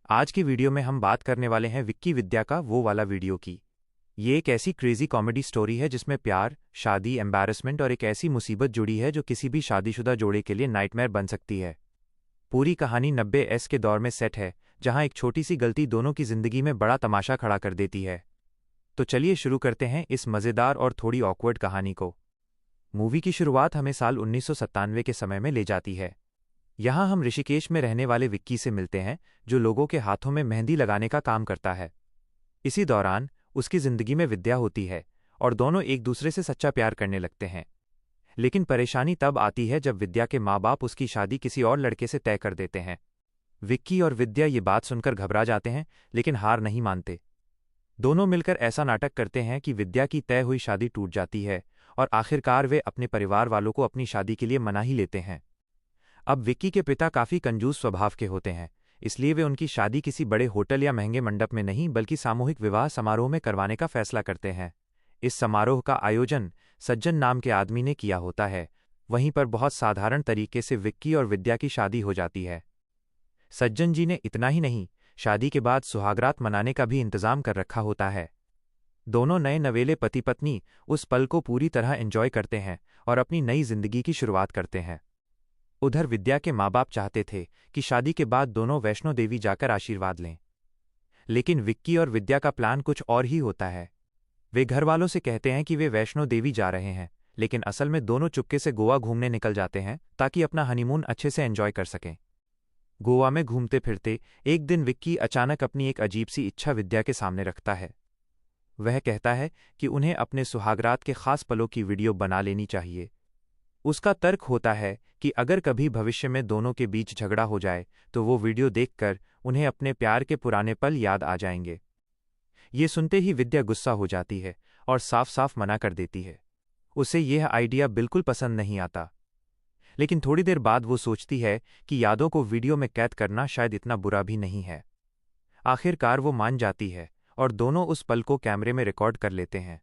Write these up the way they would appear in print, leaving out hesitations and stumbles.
आज की वीडियो में हम बात करने वाले हैं विक्की विद्या का वो वाला वीडियो की। ये एक ऐसी क्रेजी कॉमेडी स्टोरी है जिसमें प्यार, शादी, एम्बैरसमेंट और एक ऐसी मुसीबत जुड़ी है जो किसी भी शादीशुदा जोड़े के लिए नाइटमेयर बन सकती है। पूरी कहानी 90s के दौर में सेट है, जहां एक छोटी सी गलती दोनों की जिंदगी में बड़ा तमाशा खड़ा कर देती है। तो चलिए शुरू करते हैं इस मज़ेदार और थोड़ी ऑकवर्ड कहानी को। मूवी की शुरुआत हमें साल 1997 के समय में ले जाती है। यहाँ हम ऋषिकेश में रहने वाले विक्की से मिलते हैं, जो लोगों के हाथों में मेहंदी लगाने का काम करता है। इसी दौरान उसकी जिंदगी में विद्या होती है और दोनों एक दूसरे से सच्चा प्यार करने लगते हैं। लेकिन परेशानी तब आती है जब विद्या के माँ बाप उसकी शादी किसी और लड़के से तय कर देते हैं। विक्की और विद्या ये बात सुनकर घबरा जाते हैं, लेकिन हार नहीं मानते। दोनों मिलकर ऐसा नाटक करते हैं कि विद्या की तय हुई शादी टूट जाती है और आखिरकार वे अपने परिवार वालों को अपनी शादी के लिए मना ही लेते हैं। अब विक्की के पिता काफी कंजूस स्वभाव के होते हैं, इसलिए वे उनकी शादी किसी बड़े होटल या महंगे मंडप में नहीं बल्कि सामूहिक विवाह समारोह में करवाने का फैसला करते हैं। इस समारोह का आयोजन सज्जन नाम के आदमी ने किया होता है। वहीं पर बहुत साधारण तरीके से विक्की और विद्या की शादी हो जाती है। सज्जन जी ने इतना ही नहीं, शादी के बाद सुहागरात मनाने का भी इंतजाम कर रखा होता है। दोनों नए नवेले पति पत्नी उस पल को पूरी तरह एंजॉय करते हैं और अपनी नई जिंदगी की शुरुआत करते हैं। उधर विद्या के माँ बाप चाहते थे कि शादी के बाद दोनों वैष्णो देवी जाकर आशीर्वाद लें, लेकिन विक्की और विद्या का प्लान कुछ और ही होता है। वे घर वालों से कहते हैं कि वे वैष्णो देवी जा रहे हैं, लेकिन असल में दोनों चुपके से गोवा घूमने निकल जाते हैं ताकि अपना हनीमून अच्छे से एंजॉय कर सकें। गोवा में घूमते फिरते एक दिन विक्की अचानक अपनी एक अजीब सी इच्छा विद्या के सामने रखता है। वह कहता है कि उन्हें अपने सुहागरात के खास पलों की वीडियो बना लेनी चाहिए। उसका तर्क होता है कि अगर कभी भविष्य में दोनों के बीच झगड़ा हो जाए तो वो वीडियो देखकर उन्हें अपने प्यार के पुराने पल याद आ जाएंगे। ये सुनते ही विद्या गुस्सा हो जाती है और साफ साफ मना कर देती है। उसे यह आइडिया बिल्कुल पसंद नहीं आता, लेकिन थोड़ी देर बाद वो सोचती है कि यादों को वीडियो में कैद करना शायद इतना बुरा भी नहीं है। आखिरकार वो मान जाती है और दोनों उस पल को कैमरे में रिकॉर्ड कर लेते हैं।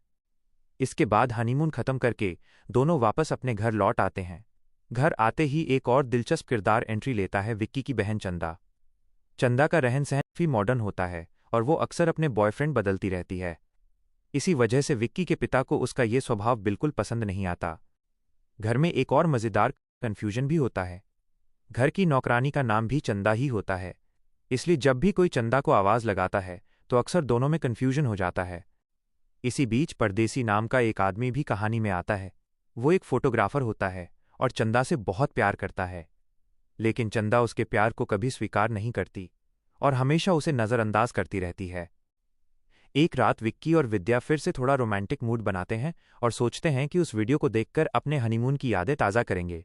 इसके बाद हनीमून खत्म करके दोनों वापस अपने घर लौट आते हैं। घर आते ही एक और दिलचस्प किरदार एंट्री लेता है विक्की की बहन चंदा। चंदा का रहन सहन काफी मॉडर्न होता है और वो अक्सर अपने बॉयफ्रेंड बदलती रहती है। इसी वजह से विक्की के पिता को उसका ये स्वभाव बिल्कुल पसंद नहीं आता। घर में एक और मजेदार कन्फ्यूजन भी होता है। घर की नौकरानी का नाम भी चंदा ही होता है, इसलिए जब भी कोई चंदा को आवाज लगाता है तो अक्सर दोनों में कन्फ्यूजन हो जाता है। इसी बीच परदेसी नाम का एक आदमी भी कहानी में आता है। वो एक फोटोग्राफर होता है और चंदा से बहुत प्यार करता है, लेकिन चंदा उसके प्यार को कभी स्वीकार नहीं करती और हमेशा उसे नज़रअंदाज करती रहती है। एक रात विक्की और विद्या फिर से थोड़ा रोमांटिक मूड बनाते हैं और सोचते हैं कि उस वीडियो को देखकर अपने हनीमून की यादें ताज़ा करेंगे।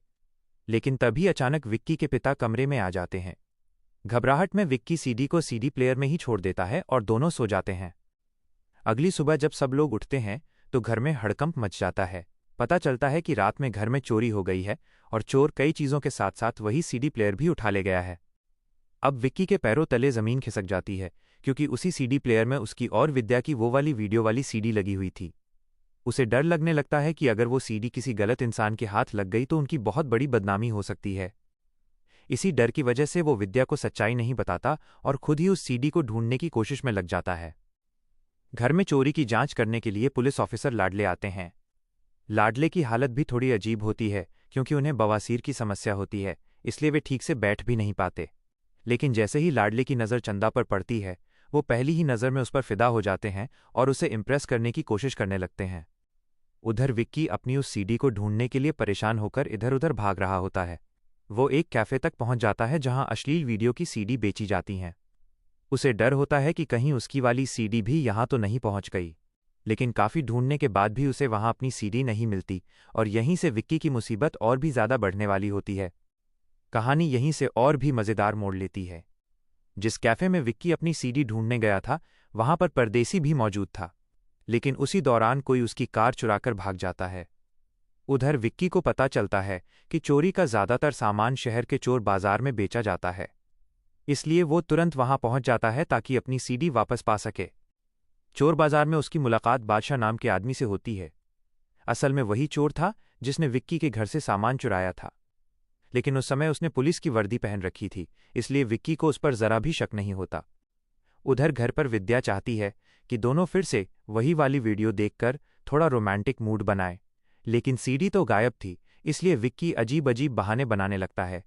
लेकिन तभी अचानक विक्की के पिता कमरे में आ जाते हैं। घबराहट में विक्की सीडी को सीडी प्लेयर में ही छोड़ देता है और दोनों सो जाते हैं। अगली सुबह जब सब लोग उठते हैं तो घर में हड़कंप मच जाता है। पता चलता है कि रात में घर में चोरी हो गई है और चोर कई चीज़ों के साथ साथ वही सीडी प्लेयर भी उठा ले गया है। अब विक्की के पैरों तले ज़मीन खिसक जाती है, क्योंकि उसी सीडी प्लेयर में उसकी और विद्या की वो वाली वीडियो वाली सीडी लगी हुई थी। उसे डर लगने लगता है कि अगर वो सीडी किसी गलत इंसान के हाथ लग गई तो उनकी बहुत बड़ी बदनामी हो सकती है। इसी डर की वजह से वो विद्या को सच्चाई नहीं बताता और खुद ही उस सीडी को ढूंढने की कोशिश में लग जाता है। घर में चोरी की जांच करने के लिए पुलिस ऑफिसर लाडले आते हैं। लाडले की हालत भी थोड़ी अजीब होती है, क्योंकि उन्हें बवासीर की समस्या होती है, इसलिए वे ठीक से बैठ भी नहीं पाते। लेकिन जैसे ही लाडले की नज़र चंदा पर पड़ती है, वो पहली ही नज़र में उस पर फिदा हो जाते हैं और उसे इम्प्रेस करने की कोशिश करने लगते हैं। उधर विक्की अपनी उस सीडी को ढूंढने के लिए परेशान होकर इधर उधर भाग रहा होता है। वो एक कैफ़े तक पहुंच जाता है जहां अश्लील वीडियो की सीडी बेची जाती हैं। उसे डर होता है कि कहीं उसकी वाली सीडी भी यहाँ तो नहीं पहुँच गई, लेकिन काफ़ी ढूंढने के बाद भी उसे वहाँ अपनी सीडी नहीं मिलती और यहीं से विक्की की मुसीबत और भी ज़्यादा बढ़ने वाली होती है। कहानी यहीं से और भी मज़ेदार मोड़ लेती है। जिस कैफ़े में विक्की अपनी सीडी ढूंढने गया था, वहाँ पर परदेसी भी मौजूद था, लेकिन उसी दौरान कोई उसकी कार चुराकर भाग जाता है। उधर विक्की को पता चलता है कि चोरी का ज़्यादातर सामान शहर के चोर बाजार में बेचा जाता है, इसलिए वो तुरंत वहां पहुंच जाता है ताकि अपनी सीडी वापस पा सके। चोर बाजार में उसकी मुलाकात बादशाह नाम के आदमी से होती है। असल में वही चोर था जिसने विक्की के घर से सामान चुराया था। लेकिन उस समय उसने पुलिस की वर्दी पहन रखी थी, इसलिए विक्की को उस पर जरा भी शक नहीं होता। उधर घर पर विद्या चाहती है कि दोनों फिर से वही वाली वीडियो देखकर थोड़ा रोमांटिक मूड बनाए, लेकिन सीडी तो गायब थी, इसलिए विक्की अजीब अजीब बहाने बनाने लगता है।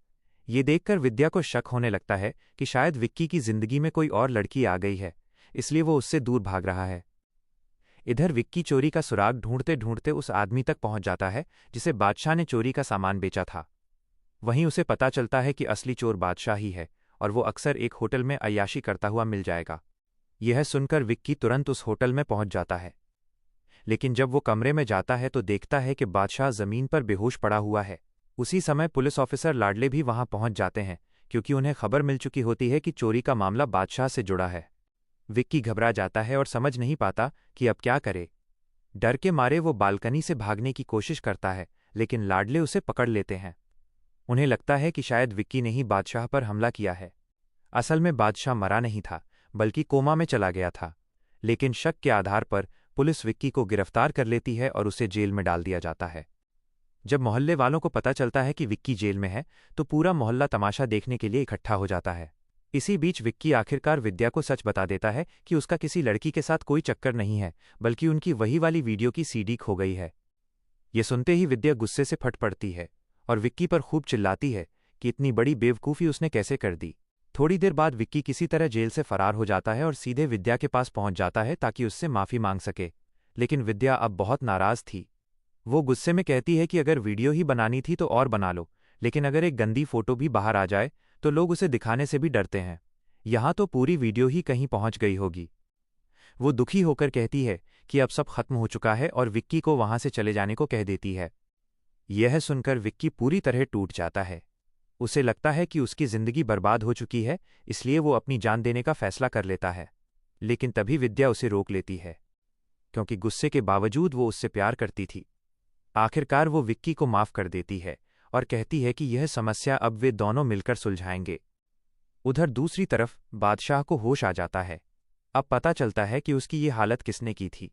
ये देखकर विद्या को शक होने लगता है कि शायद विक्की की जिंदगी में कोई और लड़की आ गई है, इसलिए वो उससे दूर भाग रहा है। इधर विक्की चोरी का सुराग ढूंढते ढूंढते उस आदमी तक पहुंच जाता है जिसे बादशाह ने चोरी का सामान बेचा था। वहीं उसे पता चलता है कि असली चोर बादशाह ही है और वो अक्सर एक होटल में अय्याशी करता हुआ मिल जाएगा। यह सुनकर विक्की तुरंत उस होटल में पहुंच जाता है, लेकिन जब वो कमरे में जाता है तो देखता है कि बादशाह जमीन पर बेहोश पड़ा हुआ है। उसी समय पुलिस ऑफिसर लाडले भी वहां पहुंच जाते हैं, क्योंकि उन्हें खबर मिल चुकी होती है कि चोरी का मामला बादशाह से जुड़ा है। विक्की घबरा जाता है और समझ नहीं पाता कि अब क्या करे। डर के मारे वो बालकनी से भागने की कोशिश करता है, लेकिन लाडले उसे पकड़ लेते हैं। उन्हें लगता है कि शायद विक्की ने ही बादशाह पर हमला किया है। असल में बादशाह मरा नहीं था, बल्कि कोमा में चला गया था। लेकिन शक के आधार पर पुलिस विक्की को गिरफ्तार कर लेती है और उसे जेल में डाल दिया जाता है। जब मोहल्ले वालों को पता चलता है कि विक्की जेल में है, तो पूरा मोहल्ला तमाशा देखने के लिए इकट्ठा हो जाता है। इसी बीच विक्की आखिरकार विद्या को सच बता देता है कि उसका किसी लड़की के साथ कोई चक्कर नहीं है, बल्कि उनकी वही वाली वीडियो की सीडी खो गई है। ये सुनते ही विद्या गुस्से से फट पड़ती है और विक्की पर खूब चिल्लाती है कि इतनी बड़ी बेवकूफ़ी उसने कैसे कर दी। थोड़ी देर बाद विक्की किसी तरह जेल से फरार हो जाता है और सीधे विद्या के पास पहुंच जाता है ताकि उससे माफ़ी मांग सके। लेकिन विद्या अब बहुत नाराज़ थी। वो गुस्से में कहती है कि अगर वीडियो ही बनानी थी तो और बना लो, लेकिन अगर एक गंदी फोटो भी बाहर आ जाए तो लोग उसे दिखाने से भी डरते हैं। यहाँ तो पूरी वीडियो ही कहीं पहुंच गई होगी। वो दुखी होकर कहती है कि अब सब खत्म हो चुका है और विक्की को वहां से चले जाने को कह देती है। यह सुनकर विक्की पूरी तरह टूट जाता है। उसे लगता है कि उसकी जिंदगी बर्बाद हो चुकी है, इसलिए वो अपनी जान देने का फैसला कर लेता है। लेकिन तभी विद्या उसे रोक लेती है, क्योंकि गुस्से के बावजूद वो उससे प्यार करती थी। आखिरकार वो विक्की को माफ कर देती है और कहती है कि यह समस्या अब वे दोनों मिलकर सुलझाएंगे। उधर दूसरी तरफ बादशाह को होश आ जाता है। अब पता चलता है कि उसकी ये हालत किसने की थी।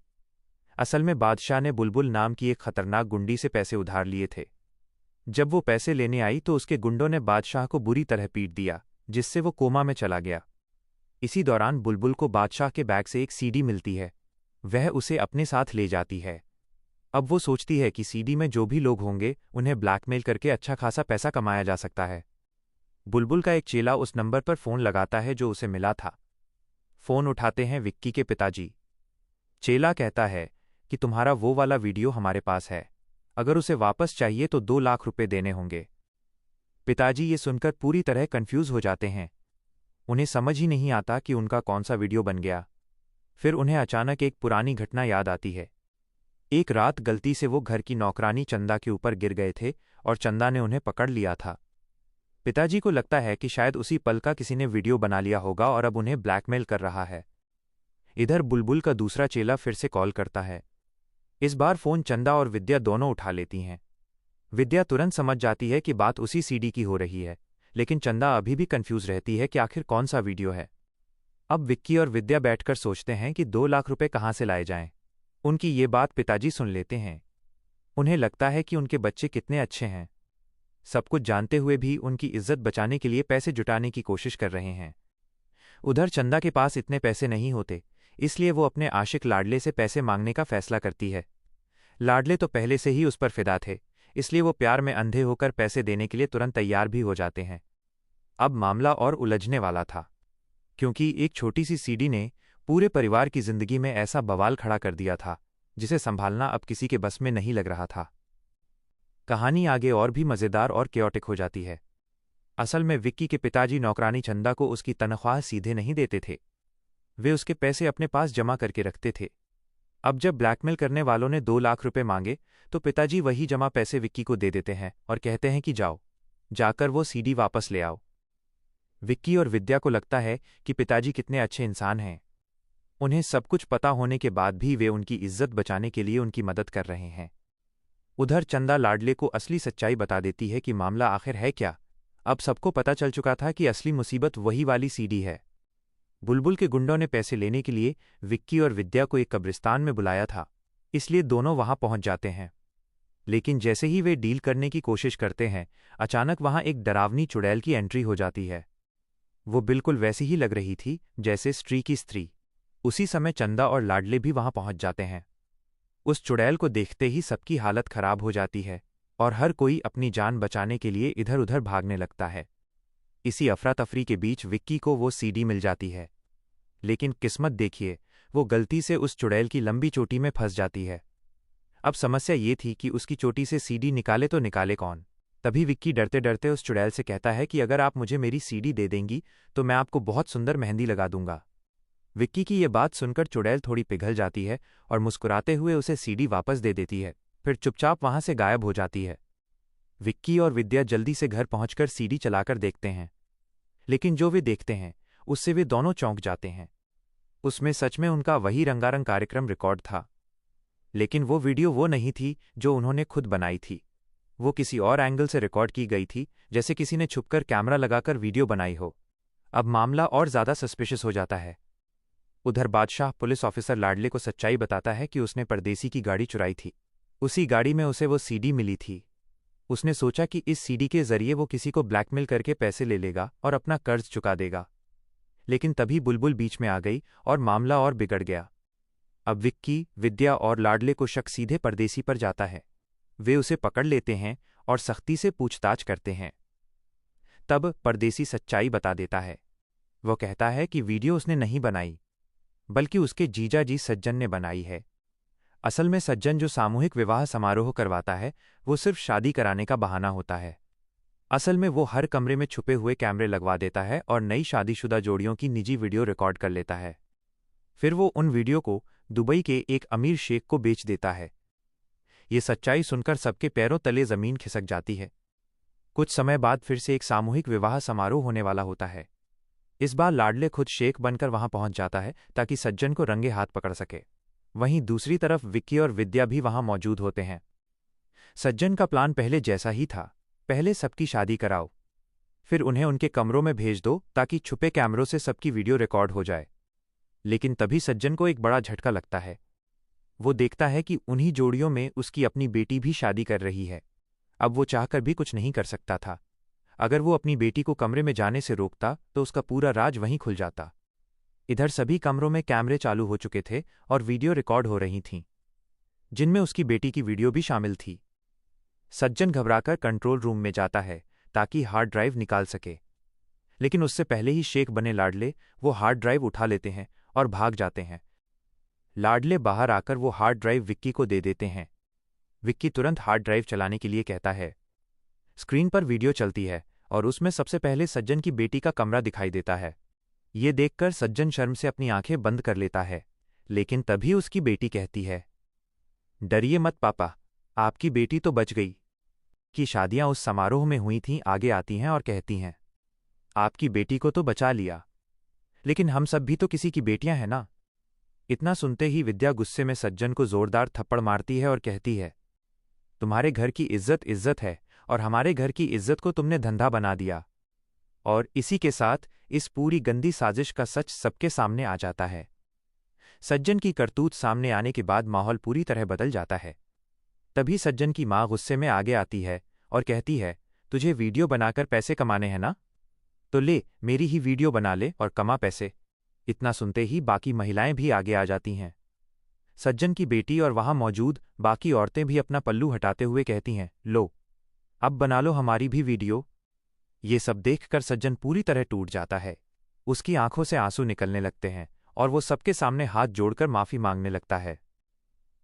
असल में बादशाह ने बुलबुल नाम की एक खतरनाक गुंडी से पैसे उधार लिए थे। जब वो पैसे लेने आई तो उसके गुंडों ने बादशाह को बुरी तरह पीट दिया, जिससे वो कोमा में चला गया। इसी दौरान बुलबुल को बादशाह के बैग से एक सीडी मिलती है। वह उसे अपने साथ ले जाती है। अब वो सोचती है कि सीडी में जो भी लोग होंगे उन्हें ब्लैकमेल करके अच्छा खासा पैसा कमाया जा सकता है। बुलबुल का एक चेला उस नंबर पर फ़ोन लगाता है जो उसे मिला था। फ़ोन उठाते हैं विक्की के पिताजी। चेला कहता है कि तुम्हारा वो वाला वीडियो हमारे पास है, अगर उसे वापस चाहिए तो 2 लाख रुपए देने होंगे। पिताजी ये सुनकर पूरी तरह कंफ्यूज हो जाते हैं। उन्हें समझ ही नहीं आता कि उनका कौन सा वीडियो बन गया। फिर उन्हें अचानक एक पुरानी घटना याद आती है। एक रात गलती से वो घर की नौकरानी चंदा के ऊपर गिर गए थे और चंदा ने उन्हें पकड़ लिया था। पिताजी को लगता है कि शायद उसी पल का किसी ने वीडियो बना लिया होगा और अब उन्हें ब्लैकमेल कर रहा है। इधर बुलबुल का दूसरा चेला फिर से कॉल करता है। इस बार फोन चंदा और विद्या दोनों उठा लेती हैं। विद्या तुरंत समझ जाती है कि बात उसी सीडी की हो रही है, लेकिन चंदा अभी भी कंफ्यूज रहती है कि आखिर कौन सा वीडियो है। अब विक्की और विद्या बैठकर सोचते हैं कि 2 लाख रुपए कहाँ से लाए जाएं। उनकी ये बात पिताजी सुन लेते हैं। उन्हें लगता है कि उनके बच्चे कितने अच्छे हैं, सब कुछ जानते हुए भी उनकी इज्जत बचाने के लिए पैसे जुटाने की कोशिश कर रहे हैं। उधर चंदा के पास इतने पैसे नहीं होते, इसलिए वो अपने आशिक लाडले से पैसे मांगने का फैसला करती है। लाडले तो पहले से ही उस पर फिदा थे, इसलिए वो प्यार में अंधे होकर पैसे देने के लिए तुरंत तैयार भी हो जाते हैं। अब मामला और उलझने वाला था, क्योंकि एक छोटी सी सीडी ने पूरे परिवार की जिंदगी में ऐसा बवाल खड़ा कर दिया था जिसे संभालना अब किसी के बस में नहीं लग रहा था। कहानी आगे और भी मज़ेदार और केओटिक हो जाती है। असल में विक्की के पिताजी नौकरानी चंदा को उसकी तनख्वाह सीधे नहीं देते थे, वे उसके पैसे अपने पास जमा करके रखते थे। अब जब ब्लैकमेल करने वालों ने 2 लाख रुपए मांगे तो पिताजी वही जमा पैसे विक्की को दे देते हैं और कहते हैं कि जाओ, जाकर वो सीडी वापस ले आओ। विक्की और विद्या को लगता है कि पिताजी कितने अच्छे इंसान हैं। उन्हें सब कुछ पता होने के बाद भी वे उनकी इज्जत बचाने के लिए उनकी मदद कर रहे हैं। उधर चंदा लाडले को असली सच्चाई बता देती है कि मामला आखिर है क्या। अब सबको पता चल चुका था कि असली मुसीबत वही वाली सीडी है। बुलबुल के गुंडों ने पैसे लेने के लिए विक्की और विद्या को एक कब्रिस्तान में बुलाया था, इसलिए दोनों वहां पहुंच जाते हैं। लेकिन जैसे ही वे डील करने की कोशिश करते हैं, अचानक वहां एक डरावनी चुड़ैल की एंट्री हो जाती है। वो बिल्कुल वैसी ही लग रही थी जैसे स्त्री की स्त्री। उसी समय चंदा और लाडले भी वहां पहुंच जाते हैं। उस चुड़ैल को देखते ही सबकी हालत खराब हो जाती है और हर कोई अपनी जान बचाने के लिए इधर उधर भागने लगता है। इसी अफरा तफरी के बीच विक्की को वो सीडी मिल जाती है। लेकिन किस्मत देखिए, वो गलती से उस चुड़ैल की लंबी चोटी में फंस जाती है। अब समस्या ये थी कि उसकी चोटी से सीडी निकाले तो निकाले कौन। तभी विक्की डरते डरते उस चुड़ैल से कहता है कि अगर आप मुझे मेरी सीडी दे देंगी तो मैं आपको बहुत सुंदर मेहंदी लगा दूंगा। विक्की की ये बात सुनकर चुड़ैल थोड़ी पिघल जाती है और मुस्कुराते हुए उसे सीडी वापस दे देती है, फिर चुपचाप वहां से गायब हो जाती है। विक्की और विद्या जल्दी से घर पहुंचकर सीडी चलाकर देखते हैं, लेकिन जो वे देखते हैं उससे वे दोनों चौंक जाते हैं। उसमें सच में उनका वही रंगारंग कार्यक्रम रिकॉर्ड था, लेकिन वो वीडियो वो नहीं थी जो उन्होंने खुद बनाई थी। वो किसी और एंगल से रिकॉर्ड की गई थी, जैसे किसी ने छुपकर कैमरा लगाकर वीडियो बनाई हो। अब मामला और ज्यादा सस्पिशियस हो जाता है। उधर बादशाह पुलिस ऑफिसर लाडले को सच्चाई बताता है कि उसने परदेसी की गाड़ी चुराई थी। उसी गाड़ी में उसे वो सीडी मिली थी। उसने सोचा कि इस सीडी के जरिए वो किसी को ब्लैकमेल करके पैसे ले लेगा और अपना कर्ज चुका देगा। लेकिन तभी बुलबुल बीच में आ गई और मामला और बिगड़ गया। अब विक्की, विद्या और लाडले को शक सीधे परदेसी पर जाता है। वे उसे पकड़ लेते हैं और सख्ती से पूछताछ करते हैं। तब परदेसी सच्चाई बता देता है। वो कहता है कि वीडियो उसने नहीं बनाई, बल्कि उसके जीजा जी सज्जन ने बनाई है। असल में सज्जन जो सामूहिक विवाह समारोह करवाता है, वो सिर्फ शादी कराने का बहाना होता है। असल में वो हर कमरे में छुपे हुए कैमरे लगवा देता है और नई शादीशुदा जोड़ियों की निजी वीडियो रिकॉर्ड कर लेता है। फिर वो उन वीडियो को दुबई के एक अमीर शेख को बेच देता है। ये सच्चाई सुनकर सबके पैरों तले जमीन खिसक जाती है। कुछ समय बाद फिर से एक सामूहिक विवाह समारोह होने वाला होता है। इस बार लाडले खुद शेख बनकर वहां पहुंच जाता है ताकि सज्जन को रंगे हाथ पकड़ सके। वहीं दूसरी तरफ विक्की और विद्या भी वहां मौजूद होते हैं। सज्जन का प्लान पहले जैसा ही था। पहले सबकी शादी कराओ, फिर उन्हें उनके कमरों में भेज दो ताकि छुपे कैमरों से सबकी वीडियो रिकॉर्ड हो जाए। लेकिन तभी सज्जन को एक बड़ा झटका लगता है। वो देखता है कि उन्हीं जोड़ियों में उसकी अपनी बेटी भी शादी कर रही है। अब वो चाहकर भी कुछ नहीं कर सकता था। अगर वो अपनी बेटी को कमरे में जाने से रोकता तो उसका पूरा राज वहीं खुल जाता। इधर सभी कमरों में कैमरे चालू हो चुके थे और वीडियो रिकॉर्ड हो रही थीं, जिनमें उसकी बेटी की वीडियो भी शामिल थी। सज्जन घबराकर कंट्रोल रूम में जाता है ताकि हार्ड ड्राइव निकाल सके, लेकिन उससे पहले ही शेख बने लाडले वो हार्ड ड्राइव उठा लेते हैं और भाग जाते हैं। लाडले बाहर आकर वो हार्ड ड्राइव विक्की को दे देते हैं। विक्की तुरंत हार्ड ड्राइव चलाने के लिए कहता है। स्क्रीन पर वीडियो चलती है और उसमें सबसे पहले सज्जन की बेटी का कमरा दिखाई देता है। ये देखकर सज्जन शर्म से अपनी आंखें बंद कर लेता है, लेकिन तभी उसकी बेटी कहती है, डरिए मत पापा, आपकी बेटी तो बच गई। कि शादियां उस समारोह में हुई थीं आगे आती हैं और कहती हैं, आपकी बेटी को तो बचा लिया, लेकिन हम सब भी तो किसी की बेटियां हैं ना। इतना सुनते ही विद्या गुस्से में सज्जन को जोरदार थप्पड़ मारती है और कहती है, तुम्हारे घर की इज्जत इज्जत है और हमारे घर की इज्जत को तुमने धंधा बना दिया। और इसी के साथ इस पूरी गंदी साजिश का सच सबके सामने आ जाता है। सज्जन की करतूत सामने आने के बाद माहौल पूरी तरह बदल जाता है। तभी सज्जन की मां गुस्से में आगे आती है और कहती है, तुझे वीडियो बनाकर पैसे कमाने हैं ना, तो ले मेरी ही वीडियो बना ले और कमा पैसे। इतना सुनते ही बाकी महिलाएं भी आगे आ जाती हैं। सज्जन की बेटी और वहां मौजूद बाकी औरतें भी अपना पल्लू हटाते हुए कहती हैं, लो अब बना लो हमारी भी वीडियो। ये सब देखकर सज्जन पूरी तरह टूट जाता है। उसकी आंखों से आंसू निकलने लगते हैं और वो सबके सामने हाथ जोड़कर माफी मांगने लगता है।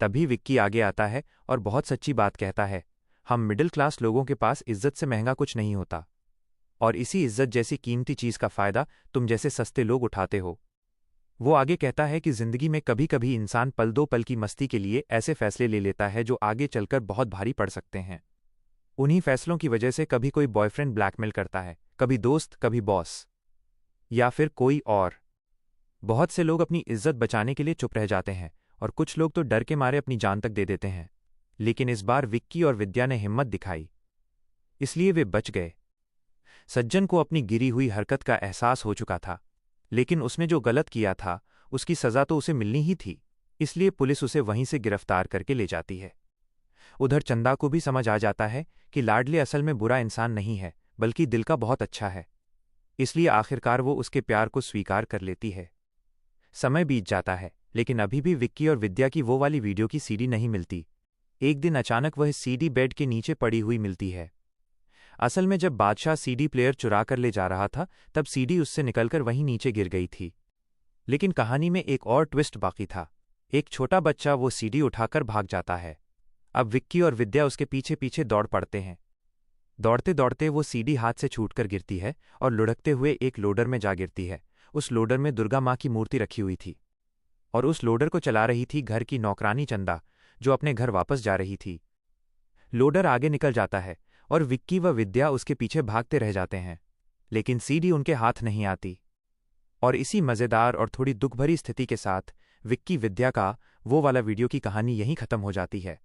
तभी विक्की आगे आता है और बहुत सच्ची बात कहता है, हम मिडिल क्लास लोगों के पास इज्जत से महंगा कुछ नहीं होता, और इसी इज्जत जैसी कीमती चीज का फायदा तुम जैसे सस्ते लोग उठाते हो। वो आगे कहता है कि जिंदगी में कभी कभी इंसान पल दो पल की मस्ती के लिए ऐसे फैसले ले लेता है जो आगे चलकर बहुत भारी पड़ सकते हैं। उन्हीं फैसलों की वजह से कभी कोई बॉयफ्रेंड ब्लैकमेल करता है, कभी दोस्त, कभी बॉस, या फिर कोई और। बहुत से लोग अपनी इज्जत बचाने के लिए चुप रह जाते हैं और कुछ लोग तो डर के मारे अपनी जान तक दे देते हैं। लेकिन इस बार विक्की और विद्या ने हिम्मत दिखाई, इसलिए वे बच गए। सज्जन को अपनी गिरी हुई हरकत का एहसास हो चुका था, लेकिन उसने जो गलत किया था उसकी सजा तो उसे मिलनी ही थी, इसलिए पुलिस उसे वहीं से गिरफ्तार करके ले जाती है। उधर चंदा को भी समझ आ जाता है कि लाडले असल में बुरा इंसान नहीं है, बल्कि दिल का बहुत अच्छा है। इसलिए आखिरकार वो उसके प्यार को स्वीकार कर लेती है। समय बीत जाता है, लेकिन अभी भी विक्की और विद्या की वो वाली वीडियो की सीडी नहीं मिलती। एक दिन अचानक वह सीडी बेड के नीचे पड़ी हुई मिलती है। असल में जब बादशाह सीडी प्लेयर चुरा कर ले जा रहा था, तब सीडी उससे निकलकर वहीं नीचे गिर गई थी। लेकिन कहानी में एक और ट्विस्ट बाकी था। एक छोटा बच्चा वो सीडी उठाकर भाग जाता है। अब विक्की और विद्या उसके पीछे पीछे दौड़ पड़ते हैं। दौड़ते दौड़ते वो सीडी हाथ से छूटकर गिरती है और लुढ़कते हुए एक लोडर में जा गिरती है। उस लोडर में दुर्गा माँ की मूर्ति रखी हुई थी और उस लोडर को चला रही थी घर की नौकरानी चंदा, जो अपने घर वापस जा रही थी। लोडर आगे निकल जाता है और विक्की व विद्या उसके पीछे भागते रह जाते हैं, लेकिन सीडी उनके हाथ नहीं आती। और इसी मज़ेदार और थोड़ी दुख भरी स्थिति के साथ विक्की विद्या का वो वाला वीडियो की कहानी यहीं खत्म हो जाती है।